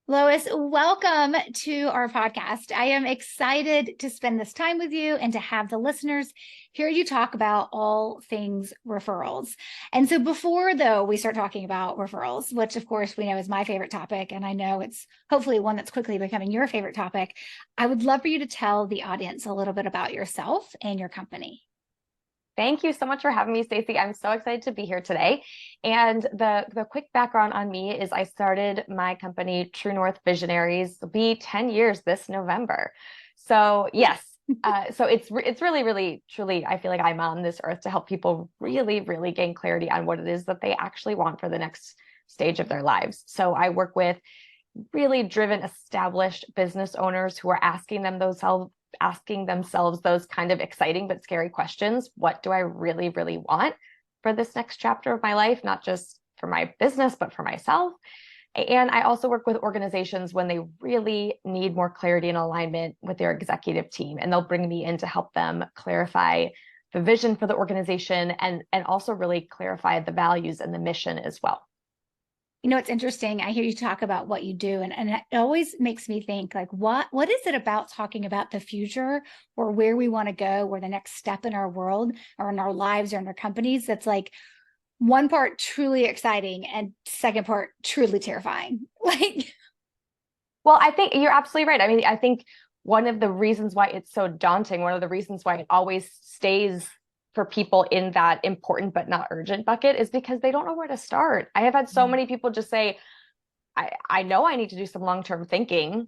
Lois, welcome to our podcast. I am excited to spend this time with you and to have the listeners hear you talk about all things referrals. And so before though we start talking about referrals, which of course we know is my favorite topic, and I know it's hopefully one that's quickly becoming your favorite topic, I would love for you to tell the audience a little bit about yourself and your company. Thank you so much for having me, Stacey. I'm so excited to be here today. And the quick background on me is I started my company, True North Visionaries. It'll be 10 years this November. So yes, so it's really, really, truly, I feel like I'm on this earth to help people really, really gain clarity on what it is that they actually want for the next stage of their lives. So I work with really driven, established business owners who are asking themselves those kind of exciting but scary questions. What do I really, really want for this next chapter of my life? Not just for my business, but for myself. And I also work with organizations when they really need more clarity and alignment with their executive team. And they'll bring me in to help them clarify the vision for the organization and also really clarify the values and the mission as well. You know, it's interesting. I hear you talk about what you do, and it always makes me think like, what is it about talking about the future or where we want to go, or the next step in our world or in our lives or in our companies that's like one part truly exciting and second part truly terrifying. Like, Well, I think you're absolutely right. I mean, I think one of the reasons why it's so daunting, one of the reasons why it always stays for people in that important but not urgent bucket is because they don't know where to start. I have had so many people just say, I know I need to do some long-term thinking,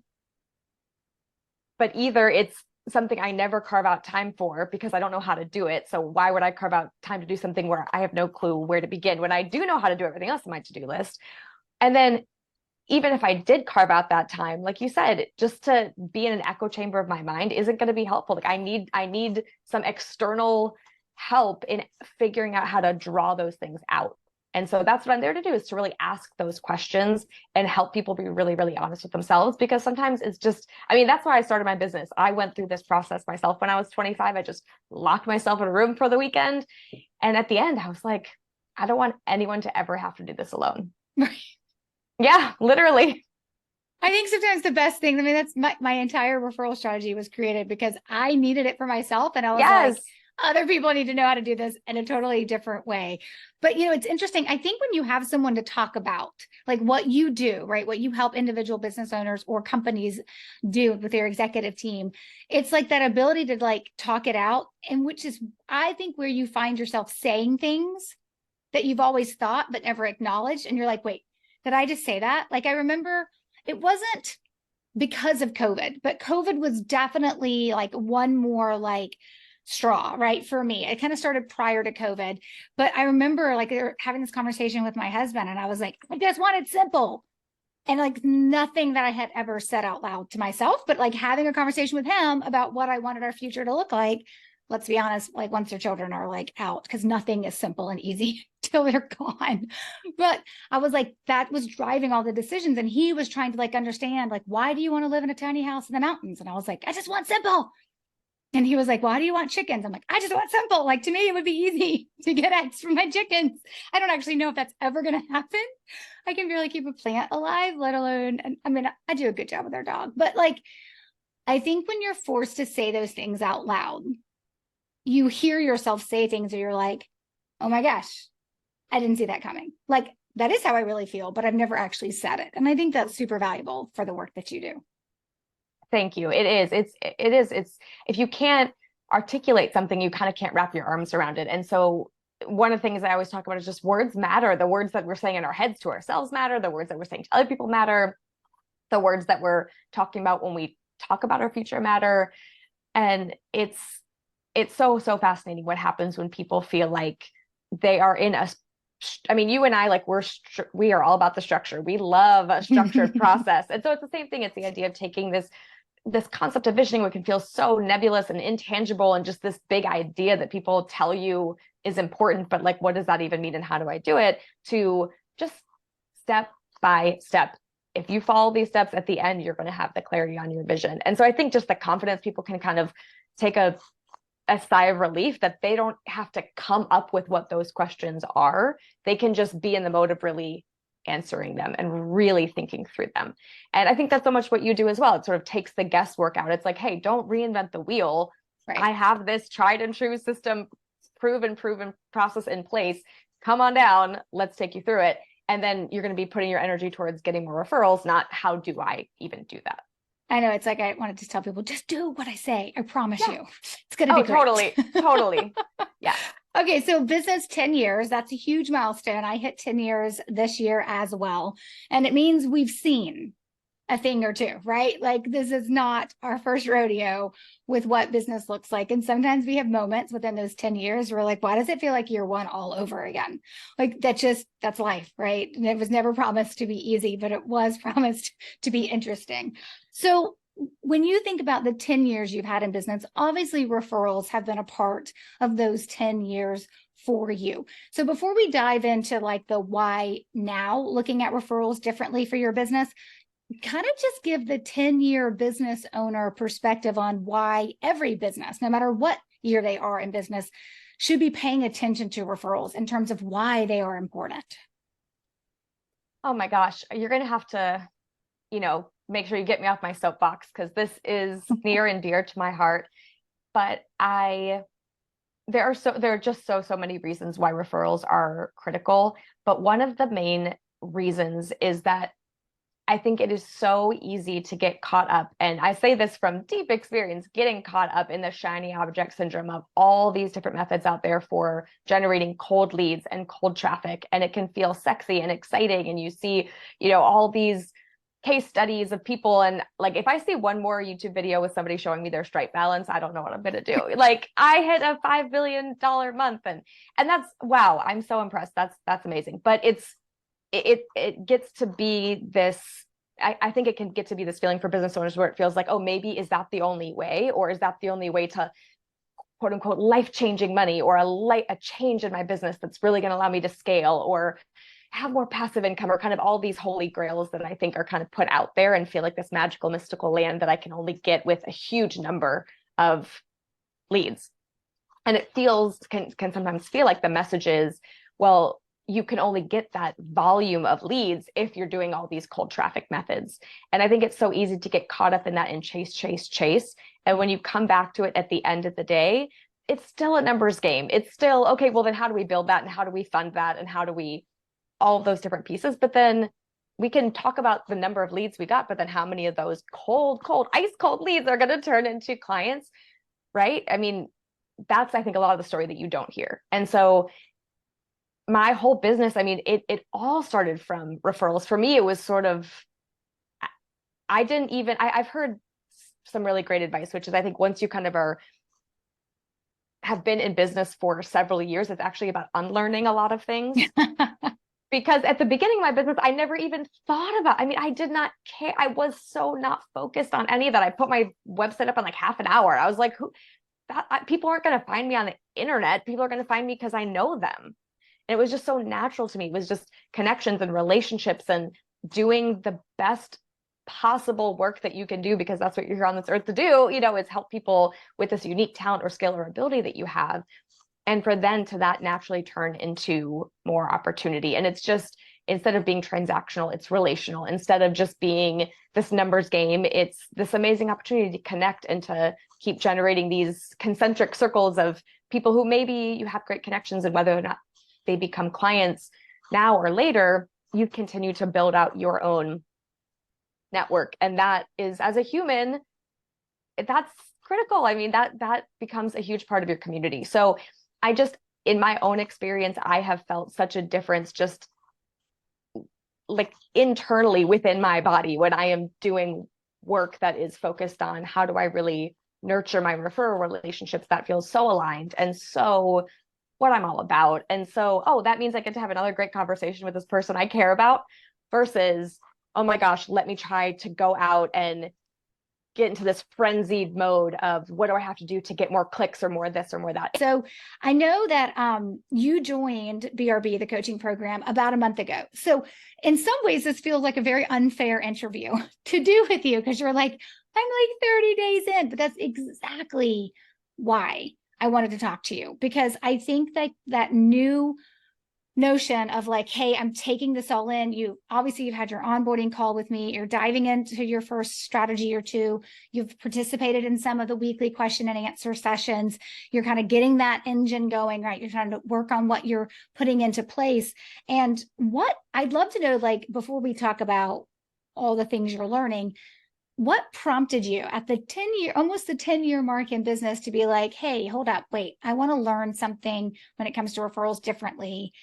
but either it's something I never carve out time for because I don't know how to do it. So why would I carve out time to do something where I have no clue where to begin when I do know how to do everything else on my to-do list? And then even if I did carve out that time, like you said, just to be in an echo chamber of my mind isn't going to be helpful. Like I need some external help in figuring out how to draw those things out. And so that's what I'm there to do, is to really ask those questions and help people be really, really honest with themselves. Because sometimes it's just, I mean, that's why I started my business. I went through this process myself when I was 25. I just locked myself in a room for the weekend. And at the end, I was like, I don't want anyone to ever have to do this alone. Yeah, literally. I think sometimes the best thing, I mean, that's my entire referral strategy was created because I needed it for myself. And I was like, other people need to know how to do this in a totally different way. But, you know, it's interesting. I think when you have someone to talk about, like what you do, right, what you help individual business owners or companies do with their executive team, it's like that ability to like talk it out. And which is, I think, where you find yourself saying things that you've always thought but never acknowledged. And you're like, wait, did I just say that? Like, I remember it wasn't because of COVID, but COVID was definitely like one more like straw, right? For me, it kind of started prior to COVID, but I remember like having this conversation with my husband and I was like, I just wanted simple. And like nothing that I had ever said out loud to myself, but like having a conversation with him about what I wanted our future to look like. Let's be honest, like once their children are like out, because nothing is simple and easy till they're gone. But I was like, that was driving all the decisions. And he was trying to like understand, like, why do you want to live in a tiny house in the mountains? And I was like, I just want simple. And he was like, why do you want chickens? I'm like, I just want simple. Like, to me, it would be easy to get eggs from my chickens. I don't actually know if that's ever going to happen. I can barely keep a plant alive, let alone, I mean, I do a good job with our dog, but like, I think when you're forced to say those things out loud, you hear yourself say things where you're like, oh my gosh, I didn't see that coming. Like, that is how I really feel, but I've never actually said it. And I think that's super valuable for the work that you do. Thank you. It is. It's if you can't articulate something, you kind of can't wrap your arms around it. And so one of the things I always talk about is just words matter. The words that we're saying in our heads to ourselves matter. The words that we're saying to other people matter. The words that we're talking about when we talk about our future matter. And it's so fascinating what happens when people feel like they are in a, I mean, you and I, like we are all about the structure. We love a structured process. And so it's the same thing. It's the idea of taking this concept of visioning, which can feel so nebulous and intangible and just this big idea that people tell you is important, but like, what does that even mean and how do I do it? To just step by step. If you follow these steps at the end, you're going to have the clarity on your vision. And so I think just the confidence people can kind of take a sigh of relief that they don't have to come up with what those questions are. They can just be in the mode of really answering them and really thinking through them. And I think that's so much what you do as well. It sort of takes the guesswork out. It's like, hey, don't reinvent the wheel. Right. I have this tried and true system, proven process in place. Come on down. Let's take you through it. And then you're going to be putting your energy towards getting more referrals, not how do I even do that? I know. It's like, I wanted to tell people, just do what I say. I promise you. It's going to be great. Totally. Yeah. Okay. So business 10 years, that's a huge milestone. I hit 10 years this year as well. And it means we've seen a thing or two, right? Like, this is not our first rodeo with what business looks like. And sometimes we have moments within those 10 years where we're like, why does it feel like year one all over again? Like, that's life, right? And it was never promised to be easy, but it was promised to be interesting. So when you think about the 10 years you've had in business, obviously referrals have been a part of those 10 years for you. So before we dive into like the why now, looking at referrals differently for your business, kind of just give the 10-year business owner perspective on why every business, no matter what year they are in business, should be paying attention to referrals in terms of why they are important. Oh my gosh, you're going to have to, make sure you get me off my soapbox, because this is near and dear to my heart. But there are just so many reasons why referrals are critical. But one of the main reasons is that I think it is so easy to get caught up, and I say this from deep experience, getting caught up in the shiny object syndrome of all these different methods out there for generating cold leads and cold traffic. And it can feel sexy and exciting. And you see, all these case studies of people. And like, if I see one more YouTube video with somebody showing me their Stripe balance, I don't know what I'm going to do. Like, I hit a $5 billion month, and that's, wow, I'm so impressed. That's amazing. But it gets to be this, I think it can get to be this feeling for business owners where it feels like, oh, maybe is that the only way? Or is that the only way to quote unquote life-changing money, or a change in my business that's really going to allow me to scale or have more passive income, or kind of all these holy grails that I think are kind of put out there and feel like this magical, mystical land that I can only get with a huge number of leads. And it can sometimes feel like the message is, well, you can only get that volume of leads if you're doing all these cold traffic methods. And I think it's so easy to get caught up in that and chase. And when you come back to it at the end of the day, it's still a numbers game. It's still, okay, well then how do we build that? And how do we fund that? And how do we, all of those different pieces. But then we can talk about the number of leads we got, but then how many of those ice cold leads are going to turn into clients, right? I mean, that's, I think, a lot of the story that you don't hear. And so my whole business, I mean, it all started from referrals. For me, it was sort of, I've heard some really great advice, which is, I think once you kind of have been in business for several years, it's actually about unlearning a lot of things. Because at the beginning of my business, I never even thought about, I did not care. I was so not focused on any of that. I put my website up in like half an hour. I was like, people aren't going to find me on the internet. People are going to find me because I know them. And it was just so natural to me. It was just connections and relationships and doing the best possible work that you can do, because that's what you're here on this earth to do, is help people with this unique talent or skill or ability that you have. And for then to that naturally turn into more opportunity. And it's just, instead of being transactional, it's relational. Instead of just being this numbers game, it's this amazing opportunity to connect and to keep generating these concentric circles of people who maybe you have great connections, and whether or not they become clients now or later, you continue to build out your own network. And that is, as a human, that's critical. I mean, that becomes a huge part of your community. So in my own experience, I have felt such a difference just like internally within my body when I am doing work that is focused on how do I really nurture my referral relationships. That feels so aligned and so what I'm all about. And so, oh, that means I get to have another great conversation with this person I care about, versus, oh my gosh, let me try to go out and get into this frenzied mode of what do I have to do to get more clicks or more this or more that. So I know that you joined BRB, the coaching program, about a month ago. So in some ways, this feels like a very unfair interview to do with you, because you're like, I'm like 30 days in, but that's exactly why I wanted to talk to you, because I think that new notion of like, hey, I'm taking this all in. You've had your onboarding call with me. You're diving into your first strategy or two. You've participated in some of the weekly question and answer sessions. You're kind of getting that engine going, right? You're trying to work on what you're putting into place. And what I'd love to know, like, before we talk about all the things you're learning, what prompted you at the almost the 10-year mark in business to be like, hey, hold up, wait, I want to learn something when it comes to referrals differently.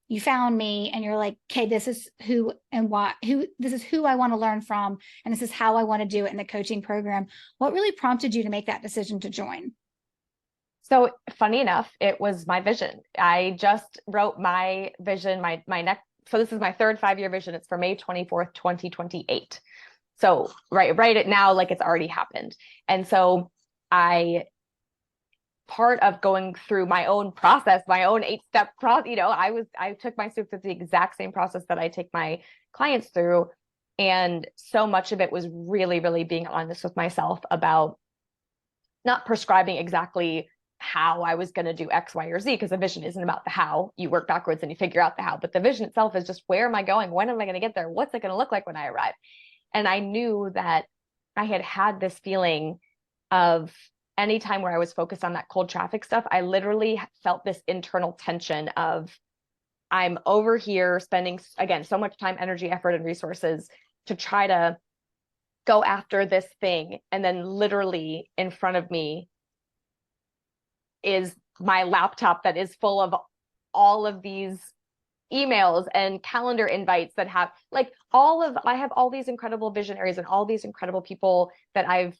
You found me and you're like, okay, this is who this is who I want to learn from. And this is how I want to do it in the coaching program. What really prompted you to make that decision to join? So funny enough, it was my vision. I just wrote my vision, my next, so this is my third 5-year vision. It's for May 24th, 2028. So right it now, like it's already happened. And so part of going through my own process, my own 8-step process, I took my students through the exact same process that I take my clients through. And so much of it was really, really being honest with myself about not prescribing exactly how I was going to do X, Y, or Z, because the vision isn't about the how. You work backwards and you figure out the how, but the vision itself is just, where am I going? When am I going to get there? What's it going to look like when I arrive? And I knew that I had this feeling of, anytime where I was focused on that cold traffic stuff, I literally felt this internal tension of, I'm over here spending, again, so much time, energy, effort, and resources to try to go after this thing. And then literally in front of me is my laptop that is full of all of these emails and calendar invites that have I have all these incredible visionaries and all these incredible people that I've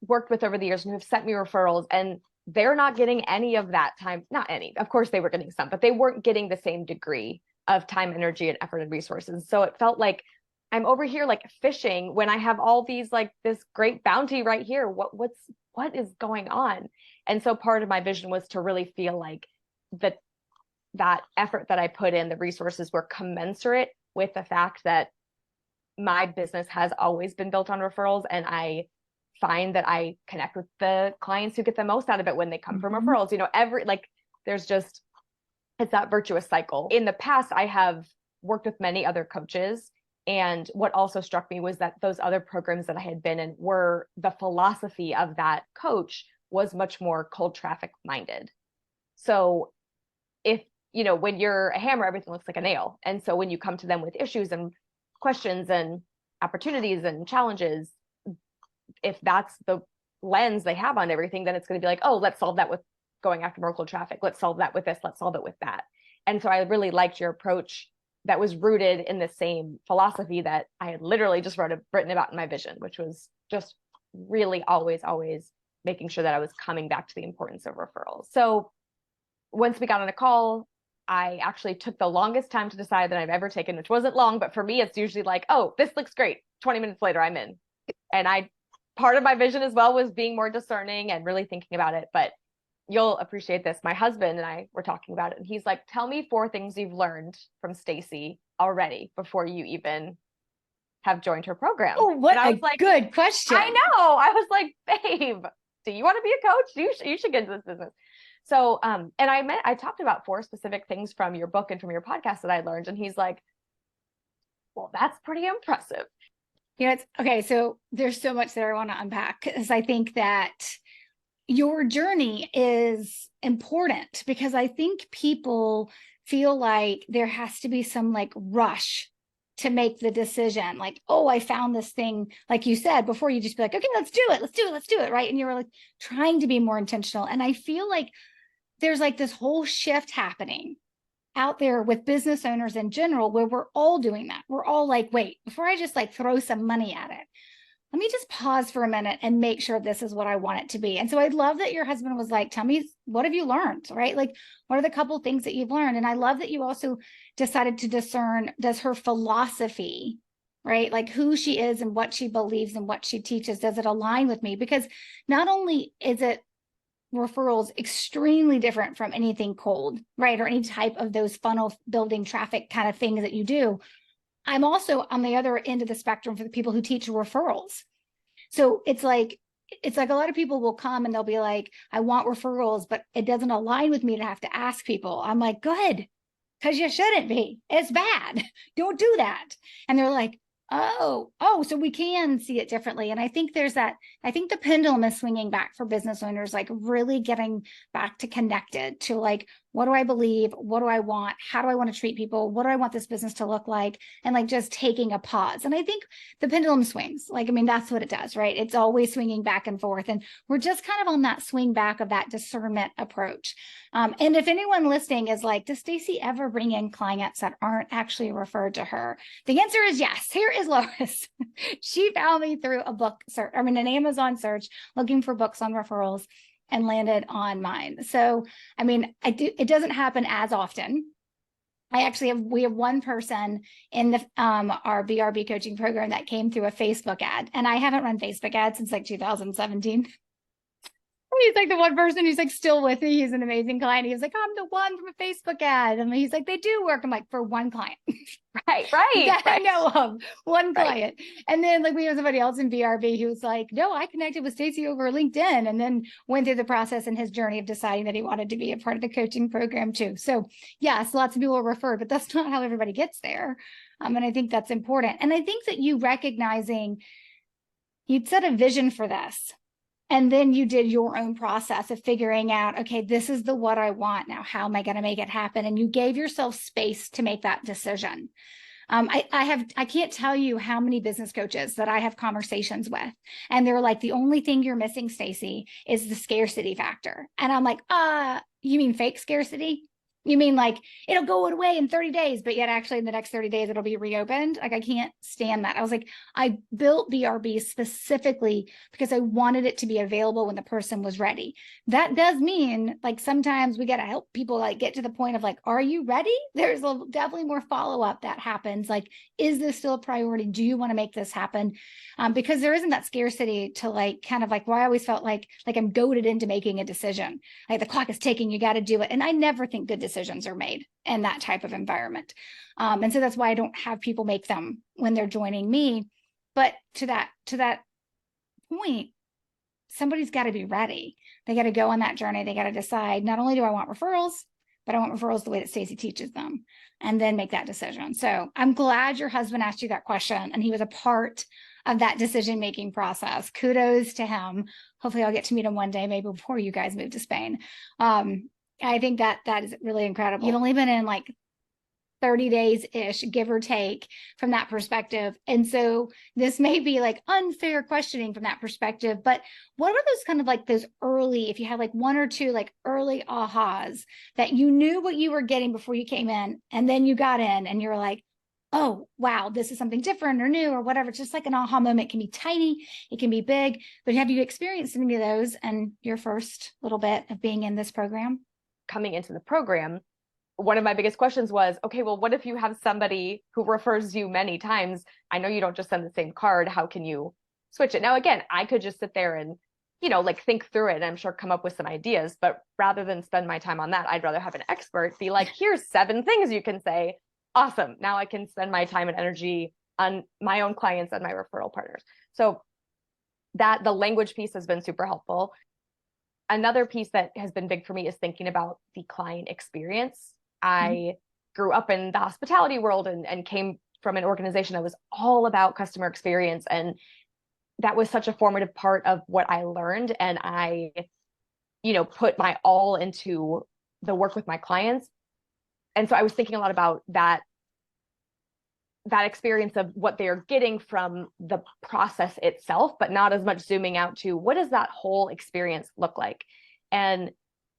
worked with over the years and who have sent me referrals, and they're not getting any of that time. Not any, of course they were getting some, but they weren't getting the same degree of time, energy, and effort and resources. So it felt like I'm over here like fishing when I have all these, like, this great bounty right here. What is going on? And so part of my vision was to really feel like that effort that I put in, the resources were commensurate with the fact that my business has always been built on referrals, and I find that I connect with the clients who get the most out of it when they come from referrals. It's that virtuous cycle. In the past, I have worked with many other coaches. And what also struck me was that those other programs that I had been in were, the philosophy of that coach was much more cold traffic minded. So when you're a hammer, everything looks like a nail. And so when you come to them with issues and questions and opportunities and challenges, if that's the lens they have on everything, then it's going to be like, oh, let's solve that with going after more cold traffic. Let's solve that with this. Let's solve it with that. And so I really liked your approach that was rooted in the same philosophy that I had literally just written about in my vision, which was just really always making sure that I was coming back to the importance of referrals. So once we got on a call, I actually took the longest time to decide that I've ever taken, which wasn't long, but for me, it's usually like, oh, this looks great. 20 minutes later, I'm in. And part of my vision as well was being more discerning and really thinking about it. But you'll appreciate this. My husband and I were talking about it, and he's like, tell me 4 things you've learned from Stacey already before you even have joined her program. Oh, what a good question. I know. I was like, babe, do you want to be a coach? You should get into this business. So, and I talked about 4 specific things from your book and from your podcast that I learned. And he's like, well, that's pretty impressive. It's okay. So there's so much that I want to unpack, because I think that your journey is important, because I think people feel like there has to be some like rush to make the decision. Like, oh, I found this thing, like you said before, you just be like, okay, let's do it. Right. And you were like trying to be more intentional. And I feel like there's like this whole shift happening out there with business owners in general, where we're all doing that. We're all like, wait, before I just like throw some money at it, let me just pause for a minute and make sure this is what I want it to be. And so I love that your husband was like, tell me, what have you learned, right? Like, what are the couple things that you've learned? And I love that you also decided to discern, does her philosophy, right? Like who she is and what she believes and what she teaches, does it align with me? Because not only is it referrals extremely different from anything cold, right? Or any type of those funnel building traffic kind of things that you do. I'm also on the other end of the spectrum for the people who teach referrals. So it's like a lot of people will come and they'll be like, I want referrals, but it doesn't align with me to have to ask people. I'm like, good. because you shouldn't be. It's bad. Don't do that. And they're like, oh, so we can see it differently. And I think there's that, I think the pendulum is swinging back for business owners, like really getting back to connected to like, what do I believe? What do I want? How do I want to treat people? What do I want this business to look like? And like just taking a pause. And I think the pendulum swings. Like, I mean, that's what it does, right? It's always swinging back and forth. And we're just kind of on that swing back of that discernment approach. And if anyone listening is like, does Stacey ever bring in clients that aren't actually referred to her? The answer is yes. Here is Lois. She found me through a book search, an Amazon search, looking for books on referrals, and landed on mine. So, I mean, it doesn't happen as often. We have one person in the our BRB coaching program that came through a Facebook ad, and I haven't run Facebook ads since like 2017. He's like the one person who's like still with me. He's an amazing client. He was like, I'm the one from a Facebook ad. And he's like, they do work. I'm like, for one client. Right. That I know of, one client. And then like we have somebody else in BRB who was like, no, I connected with Stacey over LinkedIn, and then went through the process in his journey of deciding that he wanted to be a part of the coaching program too. So yes, lots of people are referred, but that's not how everybody gets there. And I think that's important. And I think that you recognizing you'd set a vision for this, and then you did your own process of figuring out, okay, this is the what I want. Now, how am I going to make it happen? And you gave yourself space to make that decision. I can't tell you how many business coaches that I have conversations with, and they're like, the only thing you're missing, Stacey, is the scarcity factor. And I'm like, you mean fake scarcity? You mean like it'll go away in 30 days, but yet actually in the next 30 days, it'll be reopened? Like, I can't stand that. I was like, I built BRB specifically because I wanted it to be available when the person was ready. That does mean like sometimes we got to help people like get to the point of like, are you ready? There's definitely more follow-up that happens. Like, is this still a priority? Do you want to make this happen? Because there isn't that scarcity to like, kind of like, why I always felt like I'm goaded into making a decision. Like the clock is ticking, you got to do it. And I never think good decisions are made in that type of environment. And so that's why I don't have people make them when they're joining me. But to that point, somebody's got to be ready. They got to go on that journey. They got to decide, not only do I want referrals, but I want referrals the way that Stacey teaches them, and then make that decision. So I'm glad your husband asked you that question, and he was a part of that decision-making process. Kudos to him. Hopefully I'll get to meet him one day, maybe before you guys move to Spain. I think that is really incredible. You've only been in like 30 days-ish, give or take, from that perspective. And so this may be like unfair questioning from that perspective, but what are those kind of like those early, if you had like one or two like early ahas that you knew what you were getting before you came in, and then you got in and you're like, oh, wow, this is something different or new or whatever. It's just like an aha moment. It can be tiny, it can be big, but have you experienced any of those in your first little bit of being in this program? Coming into the program, one of my biggest questions was, okay, well, what if you have somebody who refers you many times? I know you don't just send the same card. How can you switch it? Now, again, I could just sit there and, like think through it and I'm sure come up with some ideas, but rather than spend my time on that, I'd rather have an expert be like, here's 7 things you can say. Awesome. Now I can spend my time and energy on my own clients and my referral partners. So that the language piece has been super helpful. Another piece that has been big for me is thinking about the client experience. I grew up in the hospitality world and came from an organization that was all about customer experience. And that was such a formative part of what I learned. And I, put my all into the work with my clients. And so I was thinking a lot about that experience of what they're getting from the process itself, but not as much zooming out to what does that whole experience look like? And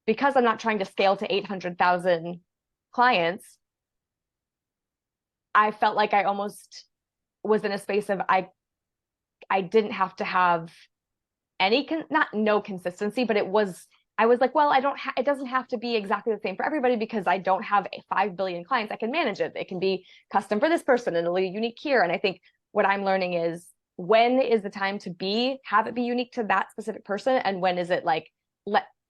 because I'm not trying to scale to 800,000 clients, I felt like I almost was in a space of I didn't have to have any, not no consistency, but I was like, well, it doesn't have to be exactly the same for everybody because I don't have 5 billion clients. I can manage it. It can be custom for this person and a little unique here. And I think what I'm learning is when is the time to have it be unique to that specific person? And when is it like,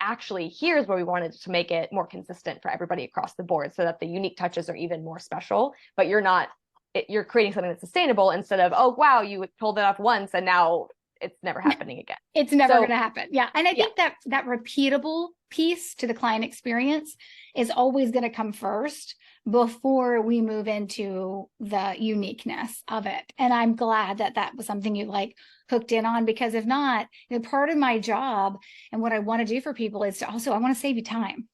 actually, here's where we wanted to make it more consistent for everybody across the board so that the unique touches are even more special, but you're creating something that's sustainable instead of, oh, wow, you pulled it off once and now it's never happening again. It's never going to happen. Yeah. And I think that repeatable piece to the client experience is always going to come first before we move into the uniqueness of it. And I'm glad that that was something you like hooked in on, because if not, part of my job and what I want to do for people is to also, I want to save you time.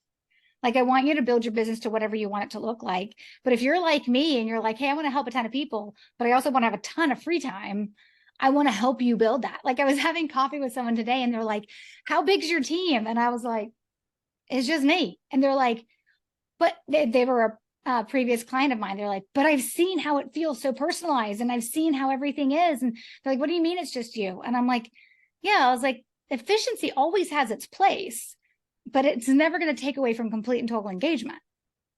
Like, I want you to build your business to whatever you want it to look like. But if you're like me and you're like, hey, I want to help a ton of people, but I also want to have a ton of free time, I want to help you build that. Like, I was having coffee with someone today and they're like, how big's your team? And I was like, it's just me. And they're like, but they were a previous client of mine. They're like, but I've seen how it feels so personalized and I've seen how everything is. And they're like, what do you mean it's just you? And I'm like, yeah, I was like, efficiency always has its place, but it's never going to take away from complete and total engagement.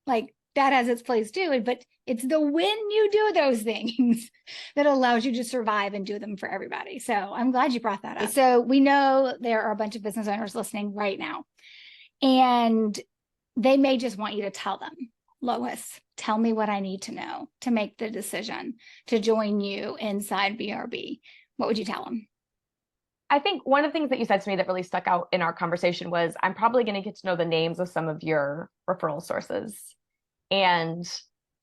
Like, that has its place too. But it's the when you do those things that allows you to survive and do them for everybody. So I'm glad you brought that up. So we know there are a bunch of business owners listening right now, and they may just want you to tell them, Lois, tell me what I need to know to make the decision to join you inside BRB. What would you tell them? I think one of the things that you said to me that really stuck out in our conversation was, I'm probably going to get to know the names of some of your referral sources. And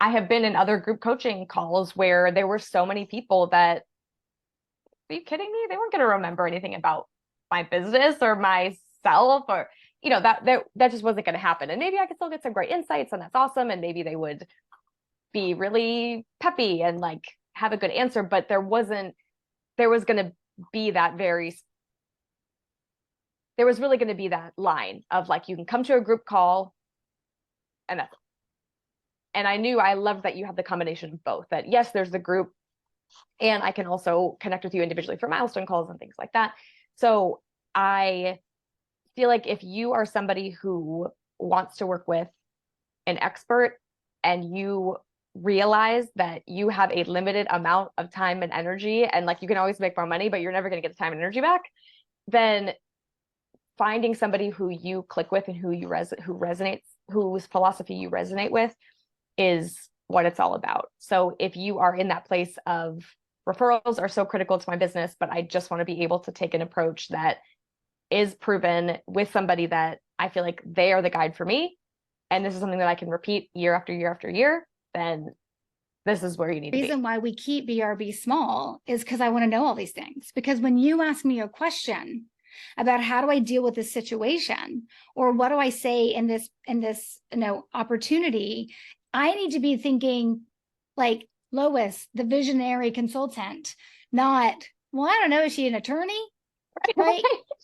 I have been in other group coaching calls where there were so many people that, are you kidding me? They weren't going to remember anything about my business or myself, or, that just wasn't going to happen. And maybe I could still get some great insights, and that's awesome. And maybe they would be really peppy and like have a good answer, but there was going to be there was really going to be that line of like, you can come to a group call and that's it. And I loved that you have the combination of both, that yes, there's the group, and I can also connect with you individually for milestone calls and things like that. So I feel like if you are somebody who wants to work with an expert and you realize that you have a limited amount of time and energy, and like, you can always make more money, but you're never going to get the time and energy back, then finding somebody who you click with and who resonates, whose philosophy you resonate with, is what it's all about. So if you are in that place of, referrals are so critical to my business, but I just want to be able to take an approach that is proven with somebody that I feel like they are the guide for me, and this is something that I can repeat year after year after year, then this is where you need to be. The reason why we keep BRB small is because I want to know all these things. Because when you ask me a question about how do I deal with this situation, or what do I say in this opportunity, I need to be thinking like Lois, the visionary consultant, not, well, I don't know, is she an attorney? Right?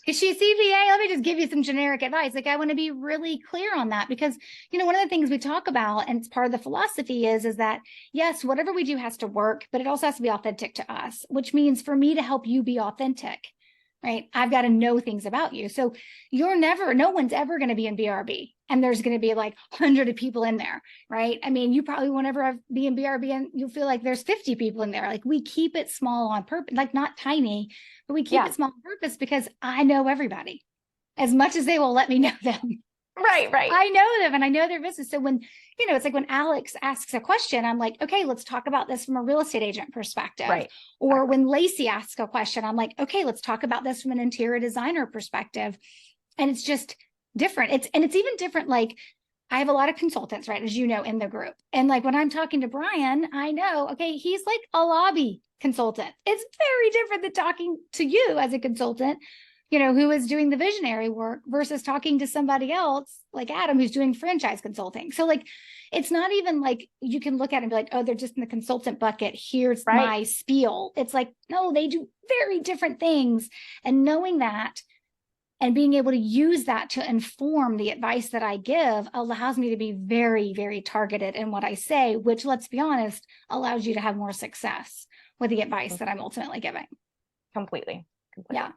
Is she a CPA? Let me just give you some generic advice. Like, I want to be really clear on that, because, one of the things we talk about, and it's part of the philosophy is that, yes, whatever we do has to work, but it also has to be authentic to us, which means for me to help you be authentic, right? I've got to know things about you. So no one's ever going to be in BRB and there's going to be like 100 of people in there, right? I mean, you probably won't ever be in BRB and you'll feel like there's 50 people in there. Like, we keep it small on purpose, like not tiny, but we keep it small on purpose because I know everybody as much as they will let me know them. Right. I know them and I know their business. So when, it's like when Alex asks a question, I'm like, okay, let's talk about this from a real estate agent perspective. Right. Or when Lacey asks a question, I'm like, okay, let's talk about this from an interior designer perspective. And it's just different. It's even different. Like, I have a lot of consultants, right, as you know, in the group. And like, when I'm talking to Brian, I know, okay, he's like a lobby consultant. It's very different than talking to you as a consultant, who is doing the visionary work versus talking to somebody else like Adam, who's doing franchise consulting. So like, it's not even like you can look at it and be like, oh, they're just in the consultant bucket. Here's my spiel. It's like, no, they do very different things. And knowing that and being able to use that to inform the advice that I give allows me to be very, very targeted in what I say, which, let's be honest, allows you to have more success with the advice that I'm ultimately giving. Completely. Yeah.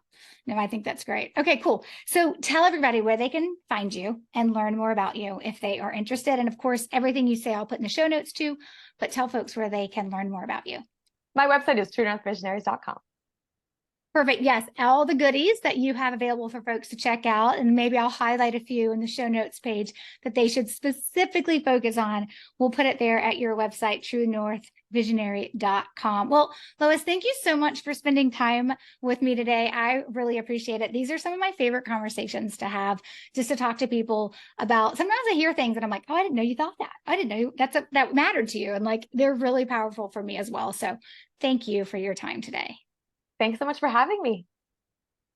No, I think that's great. Okay, cool. So tell everybody where they can find you and learn more about you if they are interested. And of course, everything you say, I'll put in the show notes too, but tell folks where they can learn more about you. My website is truenorthvisionaries.com. Perfect. Yes. All the goodies that you have available for folks to check out. And maybe I'll highlight a few in the show notes page that they should specifically focus on. We'll put it there at your website, truenorthvisionary.com. Well, Lois, thank you so much for spending time with me today. I really appreciate it. These are some of my favorite conversations to have, just to talk to people about. Sometimes I hear things and I'm like, oh, I didn't know you thought that. I didn't know that mattered to you. And like, they're really powerful for me as well. So thank you for your time today. Thanks so much for having me.